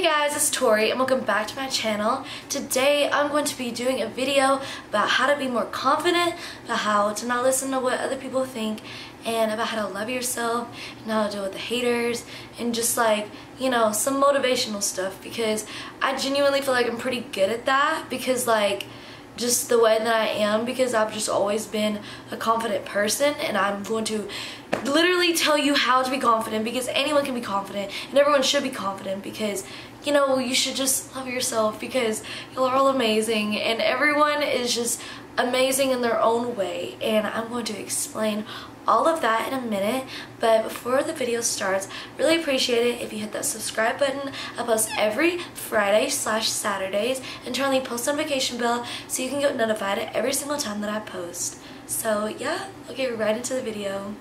Hey guys, it's Tori and welcome back to my channel. Today I'm going to be doing a video about how to be more confident, about how to not listen to what other people think, and about how to love yourself and how to deal with the haters and just like, you know, some motivational stuff, because I genuinely feel like I'm pretty good at that because like just the way that I am, because I've just always been a confident person, and I'm going to literally tell you how to be confident, because anyone can be confident and everyone should be confident, because you know, you should just love yourself because you're all amazing and everyone is just amazing in their own way, and I'm going to explain all of that in a minute. But before the video starts, really appreciate it if you hit that subscribe button. I post every Friday/Saturdays, and turn on the post notification bell so you can get notified every single time that I post. So yeah, I'll get right into the video.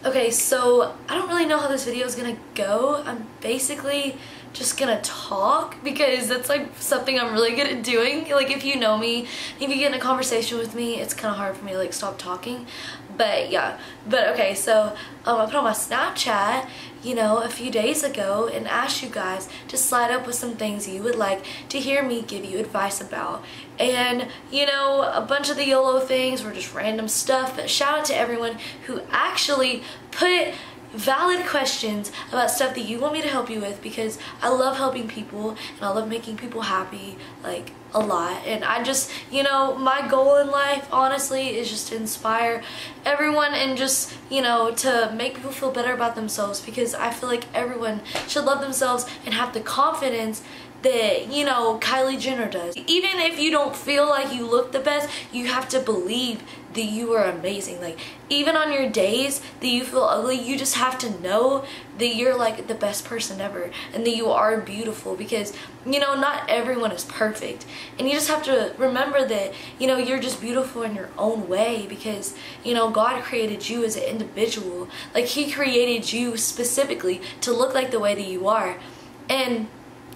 Okay, so I don't really know how this video is gonna go. I'm basically just gonna talk because that's like something I'm really good at doing. Like if you know me, if you get in a conversation with me, it's kind of hard for me to like stop talking. But yeah, okay, so I put on my Snapchat, you know, a few days ago and asked you guys to slide up with some things you would like to hear me give you advice about. And you know, a bunch of the YOLO things were just random stuff, but shout out to everyone who actually put valid questions about stuff that you want me to help you with, because I love helping people and I love making people happy, like a lot. And I just, you know, my goal in life honestly is just to inspire everyone and just, you know, to make people feel better about themselves, because I feel like everyone should love themselves and have the confidence that, you know, Kylie Jenner does. Even if you don't feel like you look the best, you have to believe that you are amazing. Like even on your days that you feel ugly, you just have to know that you're like the best person ever and that you are beautiful, because you know, not everyone is perfect, and you just have to remember that, you know, you're just beautiful in your own way, because you know, God created you as an individual. Like He created you specifically to look like the way that you are. And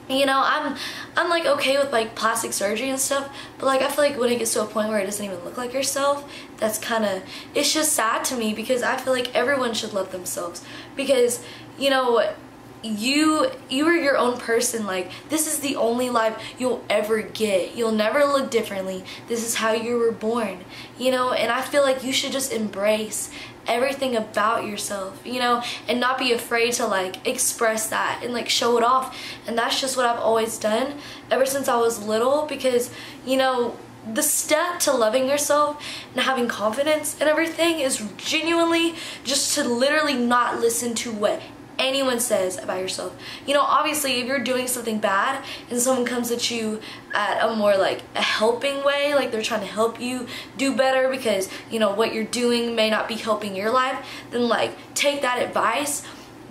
you know, I'm like okay with like plastic surgery and stuff, but like I feel like when it gets to a point where it doesn't even look like yourself, that's kind of, it's just sad to me, because I feel like everyone should love themselves, because you know, you are your own person. Like this is the only life you'll ever get. You'll never look differently. This is how you were born, you know. And I feel like you should just embrace everything about yourself, you know, and not be afraid to like express that and like show it off. And that's just what I've always done ever since I was little, because you know, the step to loving yourself and having confidence and everything is genuinely just to literally not listen to what anyone says about yourself. You know, obviously if you're doing something bad and someone comes at you at a more like a helping way, like they're trying to help you do better because you know what you're doing may not be helping your life, then like take that advice.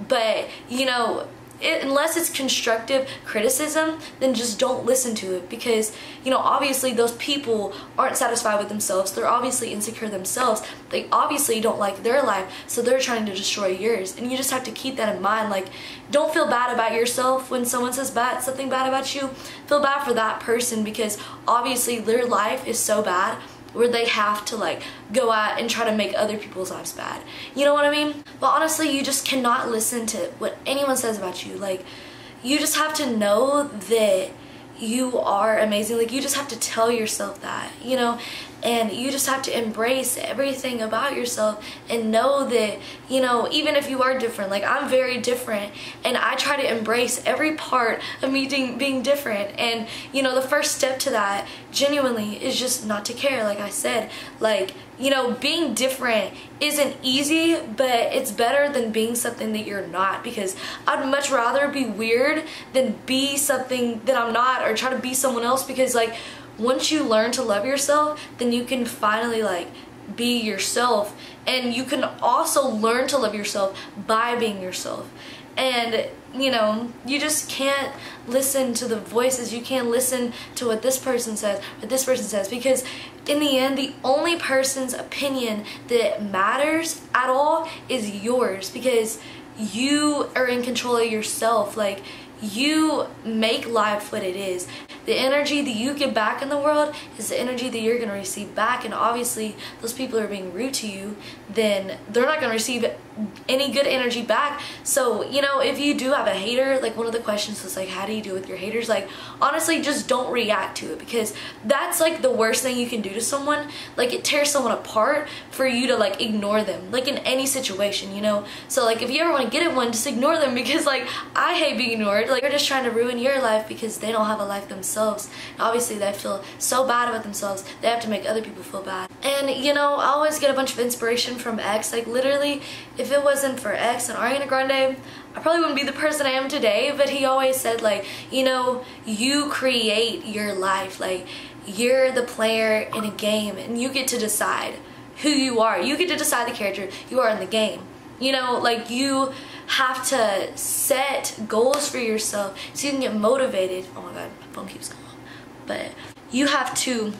But you know, unless it's constructive criticism, then just don't listen to it, because you know, obviously those people aren't satisfied with themselves. They're obviously insecure themselves. They obviously don't like their life, so they're trying to destroy yours. And you just have to keep that in mind. Like don't feel bad about yourself when someone says something bad about you. Feel bad for that person, because obviously their life is so bad where they have to like go out and try to make other people's lives bad. You know what I mean? But honestly, you just cannot listen to what anyone says about you. Like you just have to know that you are amazing. Like you just have to tell yourself that, you know, and you just have to embrace everything about yourself and know that, you know, even if you are different, like I'm very different, and I try to embrace every part of me being different. And you know, the first step to that genuinely is just not to care. Like I said, like, you know, being different isn't easy, but it's better than being something that you're not, because I'd much rather be weird than be something that I'm not, or try to be someone else. Because like once you learn to love yourself, then you can finally like be yourself, and you can also learn to love yourself by being yourself. And you know, you just can't listen to the voices. You can't listen to what this person says, what this person says, because in the end, the only person's opinion that matters at all is yours, because you are in control of yourself. Like you make life what it is. The energy that you give back in the world is the energy that you're going to receive back. And obviously those people are being rude to you, then they're not going to receive any good energy back. So, you know, if you do have a hater, like one of the questions was like, how do you deal with your haters? Like, honestly, just don't react to it, because that's like the worst thing you can do to someone. Like, it tears someone apart for you to like ignore them, like in any situation, you know? So like, if you ever want to get at one, just ignore them, because like, I hate being ignored. Like, they're just trying to ruin your life because they don't have a life themselves. And obviously they feel so bad about themselves, they have to make other people feel bad. And you know, I always get a bunch of inspiration from X. Like, literally, if it wasn't for X and Ariana Grande, I probably wouldn't be the person I am today. But he always said, like, you know, you create your life. Like, you're the player in a game and you get to decide who you are. You get to decide the character you are in the game. You know, like, you have to set goals for yourself so you can get motivated. Oh my god, my phone keeps going off. But you have to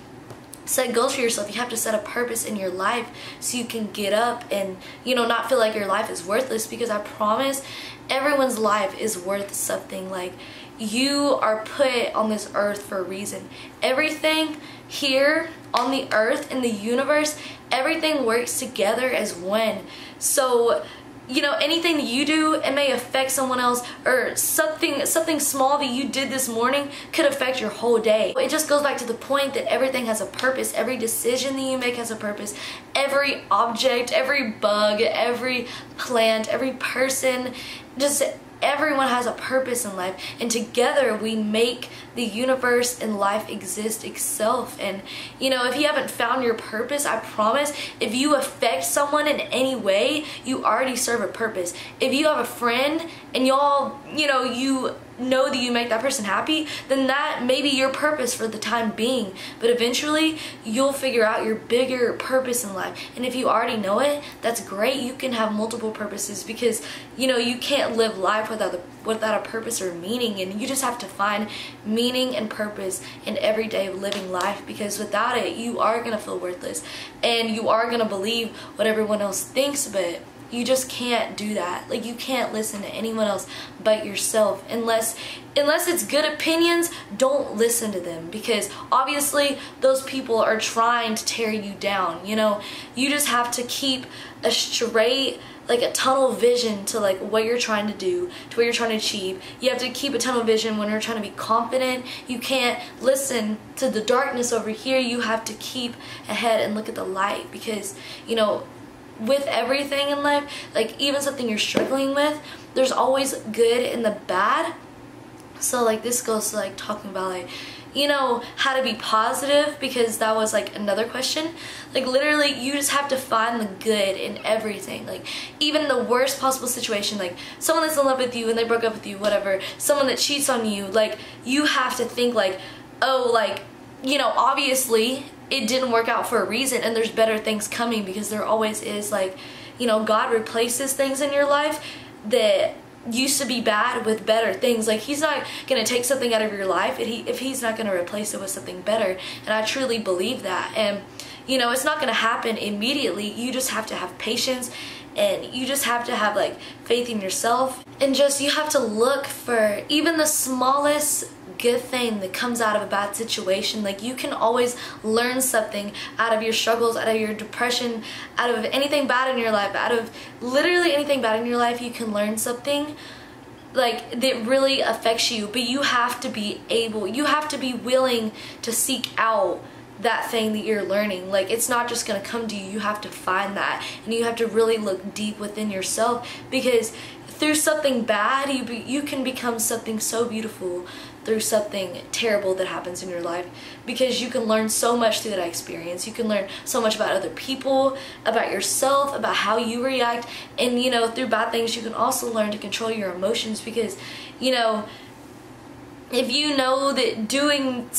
set goals for yourself. You have to set a purpose in your life so you can get up and, you know, not feel like your life is worthless, because I promise everyone's life is worth something. Like, you are put on this earth for a reason. Everything here on the earth, in the universe, everything works together as one. So, you know, anything that you do, it may affect someone else, or something small that you did this morning could affect your whole day. It just goes back to the point that everything has a purpose. Every decision that you make has a purpose. Every object, every bug, every plant, every person, just everyone has a purpose in life, and together we make the universe and life exist itself. And you know, if you haven't found your purpose, I promise, if you affect someone in any way, you already serve a purpose. If you have a friend and y'all, you know that you make that person happy, then that may be your purpose for the time being. But eventually you'll figure out your bigger purpose in life. And if you already know it, that's great. You can have multiple purposes, because you know, you can't live life without a purpose or meaning. And you just have to find meaning and purpose in every day of living life, because without it, you are gonna feel worthless and you are gonna believe what everyone else thinks. But you just can't do that. Like, you can't listen to anyone else but yourself. Unless it's good opinions, don't listen to them, because obviously those people are trying to tear you down. You know, you just have to keep a straight, like a tunnel vision to like what you're trying to do, to what you're trying to achieve. You have to keep a tunnel vision when you're trying to be confident. You can't listen to the darkness over here. You have to keep ahead and look at the light, because you know, with everything in life, like even something you're struggling with, there's always good in the bad. So like, this goes to like talking about like, you know, how to be positive, because that was like another question. Like, literally, you just have to find the good in everything. Like, even the worst possible situation, like someone that's in love with you and they broke up with you, whatever, someone that cheats on you, like, you have to think like, oh, like, you know, obviously it didn't work out for a reason, and there's better things coming, because there always is. Like, you know, God replaces things in your life that used to be bad with better things. Like, he's not gonna take something out of your life if he's not gonna replace it with something better. And I truly believe that. And you know, it's not gonna happen immediately. You just have to have patience, and you just have to have like faith in yourself, and just, you have to look for even the smallest good thing that comes out of a bad situation. Like, you can always learn something out of your struggles, out of your depression, out of anything bad in your life, out of literally anything bad in your life. You can learn something like that really affects you. But you have to be willing to seek out that thing that you're learning. Like, it's not just gonna come to you. You have to find that, and you have to really look deep within yourself, because through something bad, you can become something so beautiful through something terrible that happens in your life, because you can learn so much through that experience. You can learn so much about other people, about yourself, about how you react. And you know, through bad things, you can also learn to control your emotions, because you know, if you know that doing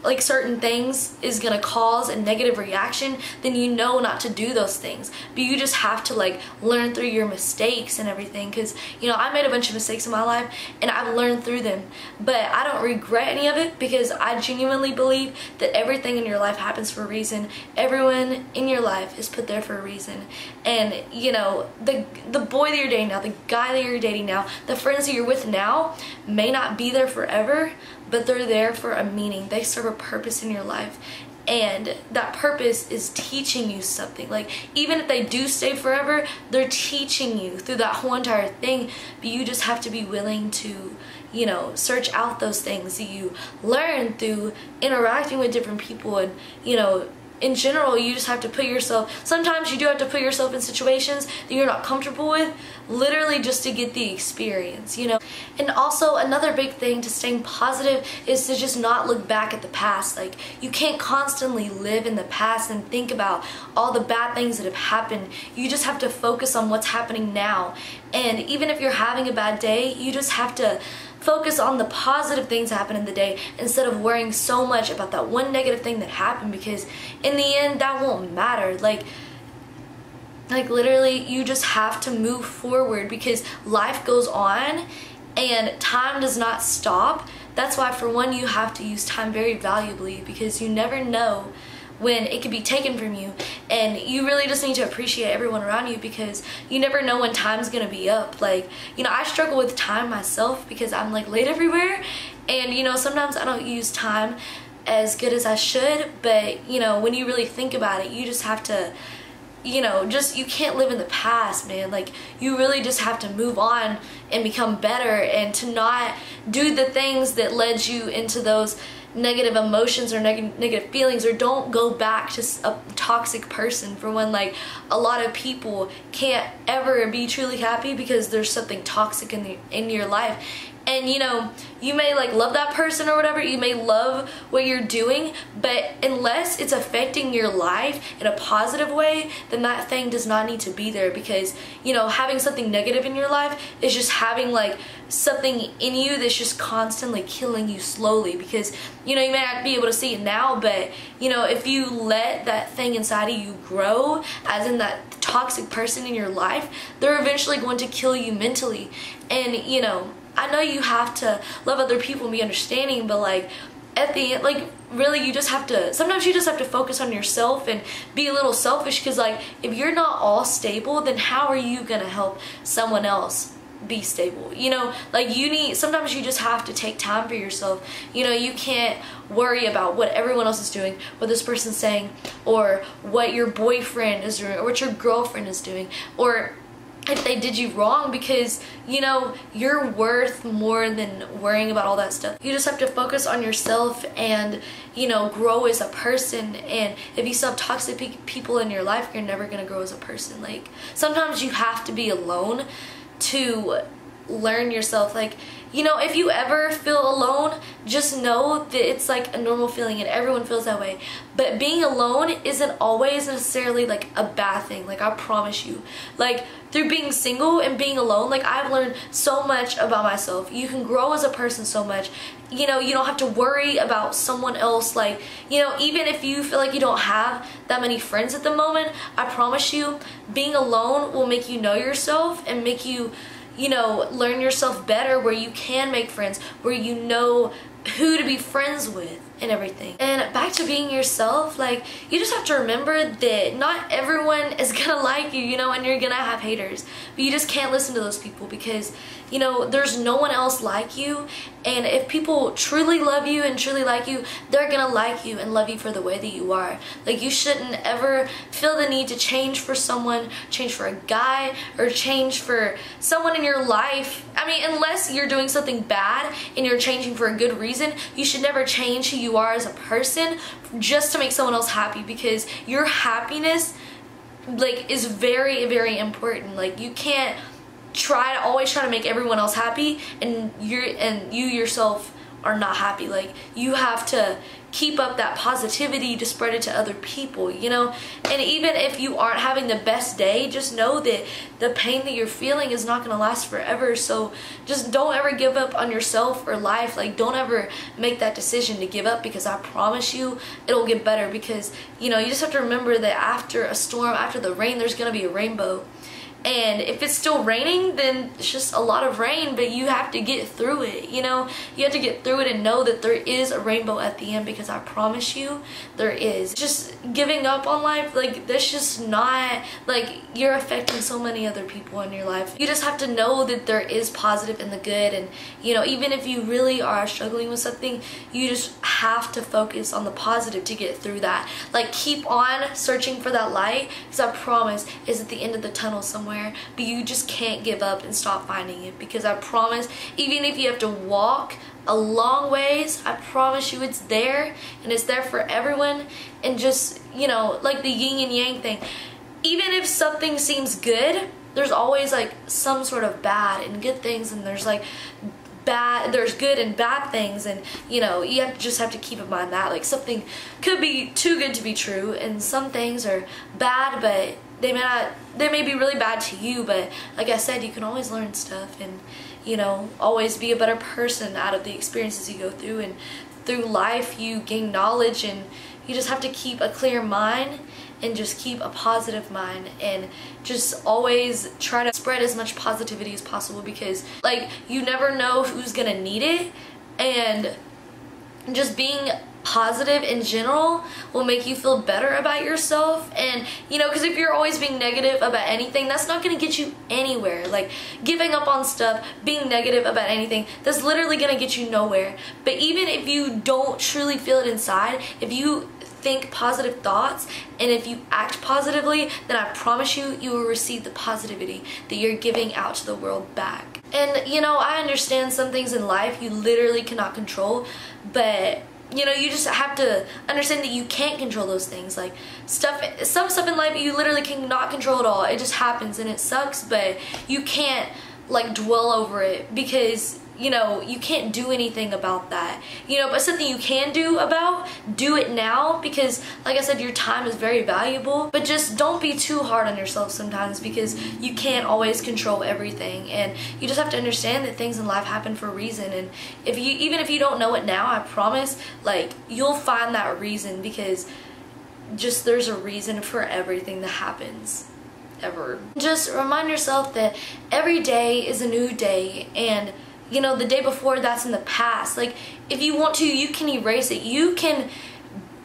like certain things is gonna cause a negative reaction, then you know not to do those things. But you just have to like learn through your mistakes and everything, because you know, I made a bunch of mistakes in my life and I've learned through them, but I don't regret any of it, because I genuinely believe that everything in your life happens for a reason. Everyone in your life is put there for a reason. And you know, the boy that you're dating now, the guy that you're dating now, the friends that you're with now may not be there forever, but they're there for a meaning. They serve a purpose in your life. and that purpose is teaching you something. Like, even if they do stay forever, they're teaching you through that whole entire thing, but you just have to be willing to, you know, search out those things that you learn through interacting with different people. And, you know, in general, you just have to put yourself, sometimes you do have to put yourself in situations that you're not comfortable with, literally just to get the experience, you know. And also, another big thing to staying positive is to just not look back at the past. Like, you can't constantly live in the past and think about all the bad things that have happened. You just have to focus on what's happening now. And even if you're having a bad day, you just have to focus on the positive things that happen in the day instead of worrying so much about that one negative thing that happened, because in the end that won't matter. Like literally, you just have to move forward because life goes on and time does not stop. That's why, for one, you have to use time very valuably, because you never know when it could be taken from you, and you really just need to appreciate everyone around you, because you never know when time's gonna be up. Like, you know, I struggle with time myself because I'm like late everywhere, and you know, sometimes I don't use time as good as I should. But you know, when you really think about it, you just have to, you know, you can't live in the past, man. Like, you really just have to move on and become better, and to not do the things that led you into those negative emotions or negative feelings, or don't go back to a toxic person. For when, like, a lot of people can't ever be truly happy because there's something toxic in your life. And you know, you may like love that person or whatever, you may love what you're doing, but unless it's affecting your life in a positive way, then that thing does not need to be there. Because, you know, having something negative in your life is just having like something in you that's just constantly killing you slowly. Because, you know, you may not be able to see it now, but you know, if you let that thing inside of you grow, as in that toxic person in your life, they're eventually going to kill you mentally. And you know, I know you have to love other people and be understanding, but like at the end, like really, you just have to, sometimes you just have to focus on yourself and be a little selfish. Because like, if you're not all stable, then how are you gonna help someone else be stable? You know, like sometimes you just have to take time for yourself. You know, you can't worry about what everyone else is doing, what this person's saying, or what your boyfriend is doing, or what your girlfriend is doing, or if they did you wrong, because you know, you're worth more than worrying about all that stuff. You just have to focus on yourself and, you know, grow as a person. And if you still have toxic people in your life, you're never gonna grow as a person. Like, sometimes you have to be alone to learn yourself. Like, you know, if you ever feel alone, just know that it's like a normal feeling and everyone feels that way. But being alone isn't always necessarily like a bad thing. Like, I promise you, like through being single and being alone, like I've learned so much about myself. You can grow as a person so much. You know, you don't have to worry about someone else. Like, you know, even if you feel like you don't have that many friends at the moment, I promise you, being alone will make you know yourself and make you, you know, learn yourself better, where you can make friends, where you know who to be friends with and everything. And back to being yourself, like, you just have to remember that not everyone is gonna like you, you know, and you're gonna have haters, but you just can't listen to those people, because you know, there's no one else like you. And if people truly love you and truly like you, they're gonna like you and love you for the way that you are. Like, you shouldn't ever feel the need to change for someone, change for a guy, or change for someone in your life. I mean, unless you're doing something bad and you're changing for a good reason, you should never change who you are as a person just to make someone else happy, because your happiness, like, is very, very important. Like, you can't always try to make everyone else happy and you yourself are not happy. Like, you have to keep up that positivity to spread it to other people, you know. And even if you aren't having the best day, just know that the pain that you're feeling is not going to last forever. So just don't ever give up on yourself or life. Like, don't ever make that decision to give up, because I promise you it'll get better. Because, you know, you just have to remember that after a storm, after the rain, there's going to be a rainbow. And if it's still raining, then it's just a lot of rain, but you have to get through it, you know? You have to get through it and know that there is a rainbow at the end, because I promise you, there is. Just giving up on life, like, that's just not, like, you're affecting so many other people in your life. You just have to know that there is positive in the good, and, you know, even if you really are struggling with something, you just have to focus on the positive to get through that. Like, keep on searching for that light, because I promise it's at the end of the tunnel somewhere. But you just can't give up and stop finding it, because I promise, even if you have to walk a long ways, I promise you it's there, and it's there for everyone. And just, you know, like the yin and yang thing, even if something seems good, there's always like some sort of bad and good things, and there's like there's good and bad things, and you know, you just have to keep in mind that like something could be too good to be true, and some things are bad, but they may be really bad to you. But like I said, you can always learn stuff, and you know, always be a better person out of the experiences you go through. And through life you gain knowledge, and you just have to keep a clear mind and just keep a positive mind, and just always try to spread as much positivity as possible, because like you never know who's gonna need it. And just being positive in general will make you feel better about yourself. And you know, because if you're always being negative about anything, that's not going to get you anywhere. Like giving up on stuff, being negative about anything, that's literally going to get you nowhere. But even if you don't truly feel it inside, if you think positive thoughts and if you act positively, then I promise you, you will receive the positivity that you're giving out to the world back. And you know, I understand some things in life you literally cannot control, but you know, you just have to understand that you can't control those things. Like some stuff in life you literally cannot control at all. It just happens and it sucks, but you can't like dwell over it, because you know, you can't do anything about that. You know, but something you can do it now, because like I said, your time is very valuable. But just don't be too hard on yourself sometimes, because you can't always control everything, and you just have to understand that things in life happen for a reason. And even if you don't know it now, I promise, like, you'll find that reason, because just there's a reason for everything that happens ever. Just remind yourself that every day is a new day, and you know, the day before, that's in the past. Like, if you want to, you can erase it. You can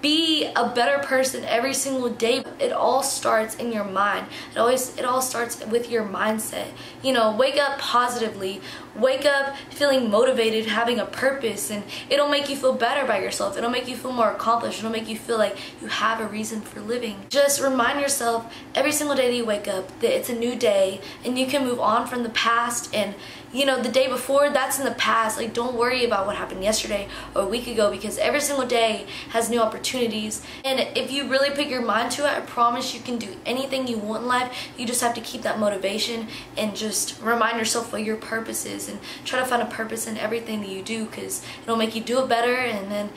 be a better person every single day. It all starts in your mind. It all starts with your mindset. You know, wake up positively. Wake up feeling motivated, having a purpose, and it'll make you feel better about yourself. It'll make you feel more accomplished. It'll make you feel like you have a reason for living. Just remind yourself every single day that you wake up that it's a new day, and you can move on from the past. And you know, the day before, that's in the past. Like, don't worry about what happened yesterday or a week ago, because every single day has new opportunities. And if you really put your mind to it, I promise you can do anything you want in life. You just have to keep that motivation and just remind yourself what your purpose is, and try to find a purpose in everything that you do, because it'll make you do it better, and then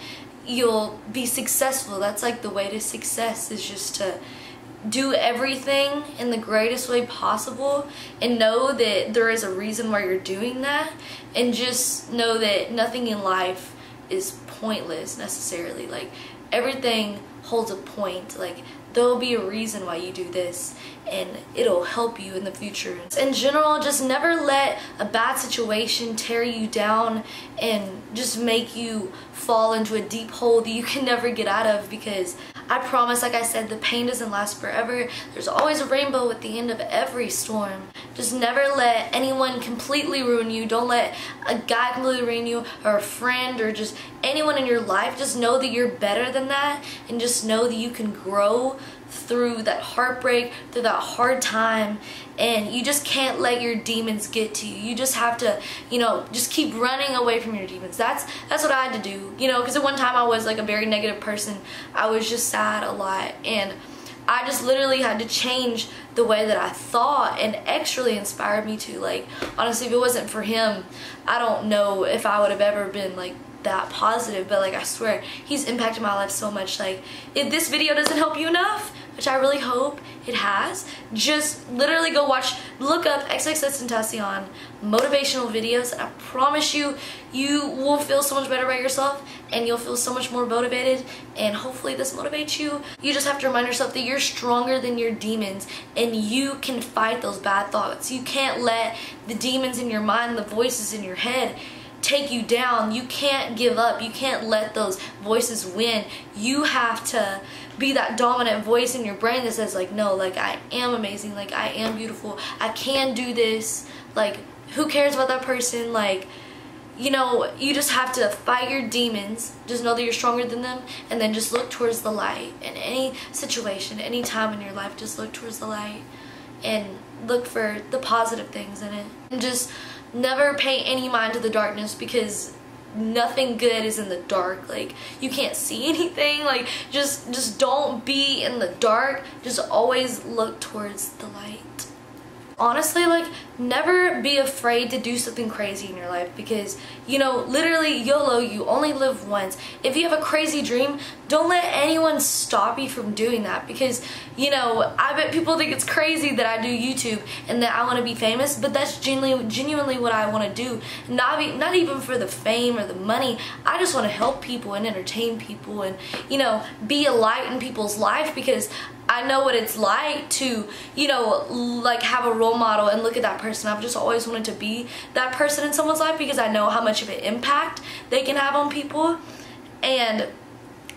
you'll be successful. That's like the way to success, is just to do everything in the greatest way possible, and know that there is a reason why you're doing that, and just know that nothing in life is pointless necessarily. Like, everything holds a point. Like, there'll be a reason why you do this, and it'll help you in the future. In general, just never let a bad situation tear you down and just make you fall into a deep hole that you can never get out of, because I promise, like I said, the pain doesn't last forever. There's always a rainbow at the end of every storm. Just never let anyone completely ruin you. Don't let a guy completely ruin you, or a friend, or just anyone in your life. Just know that you're better than that, and just know that you can grow through that heartbreak, through that hard time, and you just can't let your demons get to you. You just have to, you know, just keep running away from your demons. That's what I had to do, you know, because at one time I was like a very negative person. I was just sad a lot, and I just literally had to change the way that I thought, and X really inspired me to. Like, honestly, if it wasn't for him, I don't know if I would have ever been like that positive, but like I swear he's impacted my life so much. Like if this video doesn't help you enough, which I really hope it has, just literally go look up XXXTentacion motivational videos, and I promise you, you will feel so much better about yourself and you'll feel so much more motivated, and hopefully this motivates you. You just have to remind yourself that you're stronger than your demons and you can fight those bad thoughts. You can't let the demons in your mind, the voices in your head, take you down. You can't give up. You can't let those voices win. You have to be that dominant voice in your brain that says like, no, like I am amazing, like I am beautiful, I can do this, like who cares about that person. Like, you know, you just have to fight your demons, just know that you're stronger than them, and then just look towards the light. In any situation, any time in your life, just look towards the light and look for the positive things in it, and just never pay any mind to the darkness, because nothing good is in the dark. Like you can't see anything. Like just don't be in the dark, just always look towards the light. Honestly, like never be afraid to do something crazy in your life, because you know, literally YOLO, you only live once. If you have a crazy dream, don't let anyone stop you from doing that, because you know, I bet people think it's crazy that I do YouTube and that I want to be famous, but that's genuinely what I want to do. Not even for the fame or the money. I just want to help people and entertain people and, you know, be a light in people's life, because I know what it's like to, you know, like have a role model and look at that person. I've just always wanted to be that person in someone's life, because I know how much of an impact they can have on people. And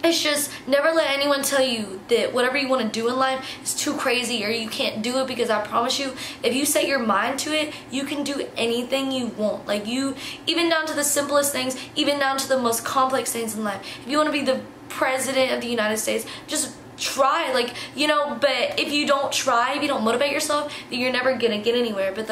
it's just, never let anyone tell you that whatever you want to do in life is too crazy or you can't do it, because I promise you, if you set your mind to it, you can do anything you want. Like you, even down to the simplest things, even down to the most complex things in life. If you want to be the president of the United States, just try, like, you know. But if you don't try, if you don't motivate yourself, then you're never gonna get anywhere. But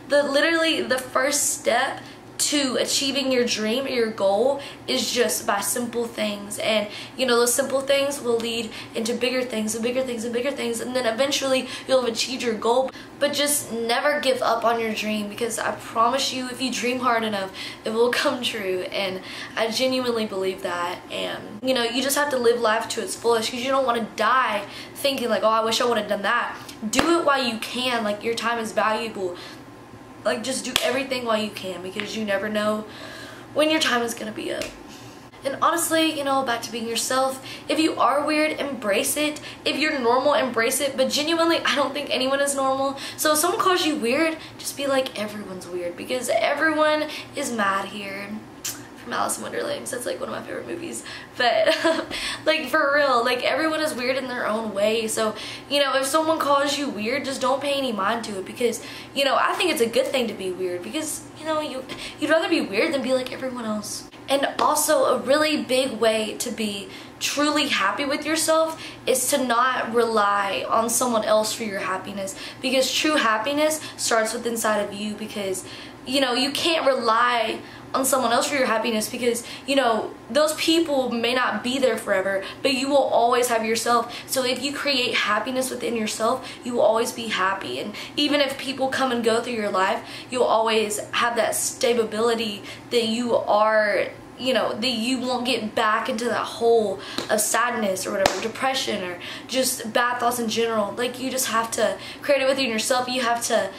literally the first step to achieving your dream or your goal is just by simple things, and you know, those simple things will lead into bigger things and bigger things and bigger things, and then eventually you'll have achieved your goal. But just never give up on your dream, because I promise you, if you dream hard enough, it will come true, and I genuinely believe that. And you know, you just have to live life to its fullest, because you don't want to die thinking like, oh, I wish I would have done that. Do it while you can. Like, your time is valuable. Like, just do everything while you can, because you never know when your time is gonna be up. And honestly, you know, back to being yourself. If you are weird, embrace it. If you're normal, embrace it. But genuinely, I don't think anyone is normal. So if someone calls you weird, just be like, everyone's weird, because everyone is mad here. From Alice in Wonderland, that's like one of my favorite movies. But like, for real, like everyone is weird in their own way. So you know, if someone calls you weird, just don't pay any mind to it, because you know, I think it's a good thing to be weird, because you know, you'd rather be weird than be like everyone else. And also, a really big way to be truly happy with yourself is to not rely on someone else for your happiness, because true happiness starts with inside of you. Because you know, you can't rely on someone else for your happiness, because you know, those people may not be there forever, but you will always have yourself. So if you create happiness within yourself, you will always be happy. And even if people come and go through your life, you'll always have that stability that you are, you know, that you won't get back into that hole of sadness or whatever, depression, or just bad thoughts in general. Like, you just have to create it within yourself. You have to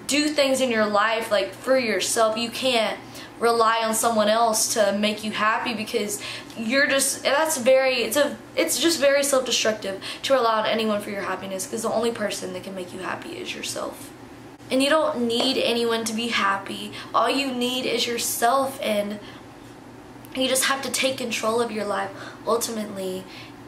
do things in your life like for yourself. You can't rely on someone else to make you happy, because you're just, it's just very self-destructive to rely on anyone for your happiness, because the only person that can make you happy is yourself. And you don't need anyone to be happy. All you need is yourself, and you just have to take control of your life ultimately.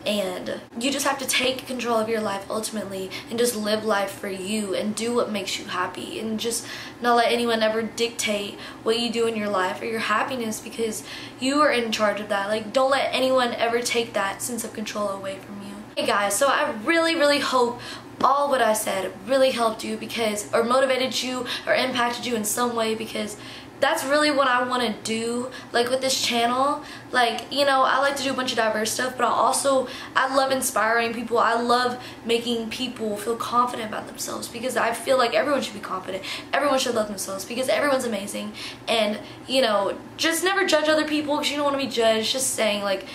And you just have to take control of your life ultimately, and just live life for you and do what makes you happy, and just not let anyone ever dictate what you do in your life or your happiness, because you are in charge of that. Like, don't let anyone ever take that sense of control away from you. Hey guys, so I really hope all what I said really helped you, because, or motivated you or impacted you in some way, because that's really what I want to do, like with this channel. Like, you know, I like to do a bunch of diverse stuff, but I love inspiring people. I love making people feel confident about themselves, because I feel like everyone should be confident. Everyone should love themselves, because everyone's amazing. And, you know, just never judge other people because you don't want to be judged. Just saying, like,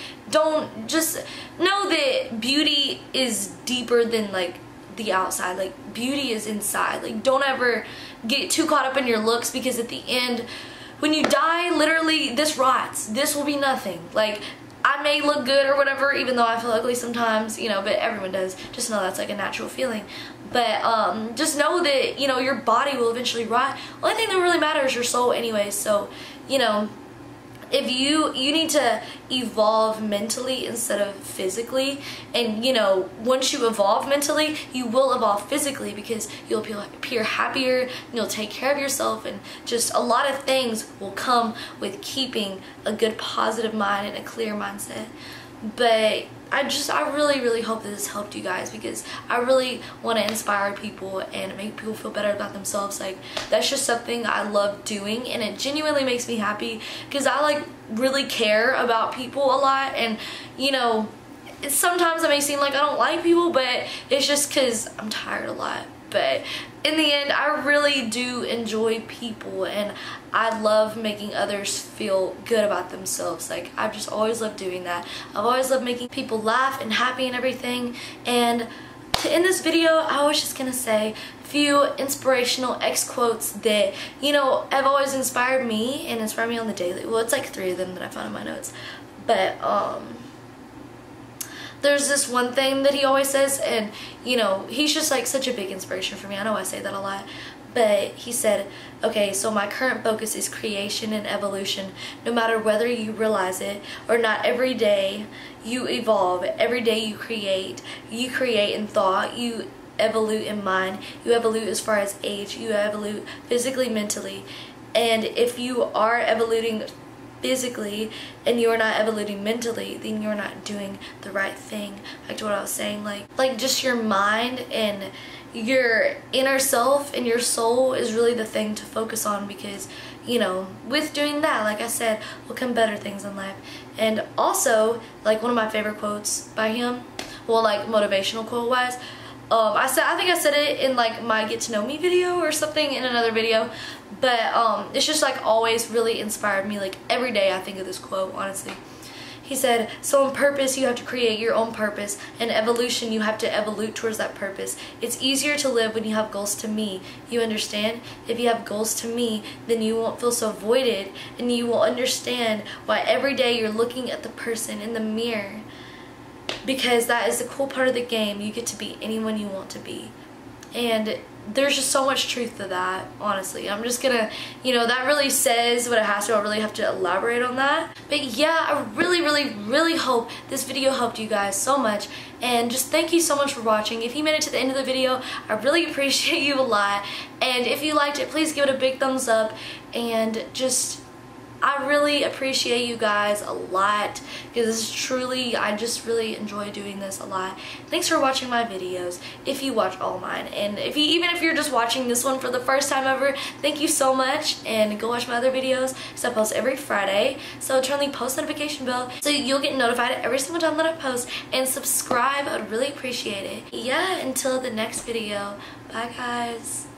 just know that beauty is deeper than, like, the outside. Like, beauty is inside. Like, don't ever get too caught up in your looks, because at the end, when you die, literally, this rots. This will be nothing. Like, I may look good or whatever, even though I feel ugly sometimes, you know, but everyone does. Just know that's like a natural feeling. But just know that, you know, your body will eventually rot. The only thing that really matters is your soul anyways. So, you know, if you need to evolve mentally instead of physically, and, you know, once you evolve mentally, you will evolve physically, because you'll appear happier, and you'll take care of yourself, and just a lot of things will come with keeping a good positive mind and a clear mindset. But I really hope that this helped you guys, because I really want to inspire people and make people feel better about themselves. Like, that's just something I love doing, and it genuinely makes me happy, because I like really care about people a lot. And, you know, sometimes it may seem like I don't like people, but it's just because I'm tired a lot. But in the end, I really do enjoy people, and I love making others feel good about themselves. Like, I've just always loved doing that. I've always loved making people laugh and happy and everything. And to end this video, I was just gonna say a few inspirational X quotes that, you know, have always inspired me and inspired me on the daily. Well, it's like 3 of them that I found in my notes. But there's this one thing that he always says, and, you know, he's just like such a big inspiration for me. I know I say that a lot, but he said, okay, so my current focus is creation and evolution. No matter whether you realize it or not, every day you evolve. Every day you create. You create in thought. You evolve in mind. You evolve as far as age. You evolve physically, mentally. And if you are evolving physically and you're not evolving mentally, then you're not doing the right thing. Like to what I was saying, like just your mind and your inner self and your soul is really the thing to focus on, because, you know, with doing that, like I said, will come better things in life. And also, like, one of my favorite quotes by him, well, like motivational quote wise, I think I said it in like my get to know me video or something in another video, but it's just like always really inspired me. Like, every day I think of this quote, honestly. He said, so in purpose you have to create your own purpose, and evolution you have to evolve towards that purpose. It's easier to live when you have goals to me. You understand? If you have goals to me, then you won't feel so voided, and you will understand why every day you're looking at the person in the mirror. Because that is the cool part of the game. You get to be anyone you want to be. And there's just so much truth to that, honestly. I'm just gonna, you know, that really says what it has to. I don't really have to elaborate on that. But yeah, I really hope this video helped you guys so much. And just thank you so much for watching. If you made it to the end of the video, I really appreciate you a lot. And if you liked it, please give it a big thumbs up. And just, I really appreciate you guys a lot, because this is truly, I just really enjoy doing this a lot. Thanks for watching my videos, if you watch all mine. And even if you're just watching this one for the first time ever, thank you so much, and go watch my other videos, because I post every Friday. So turn the post notification bell so you'll get notified every single time that I post, and subscribe. I would really appreciate it. Yeah, until the next video. Bye guys.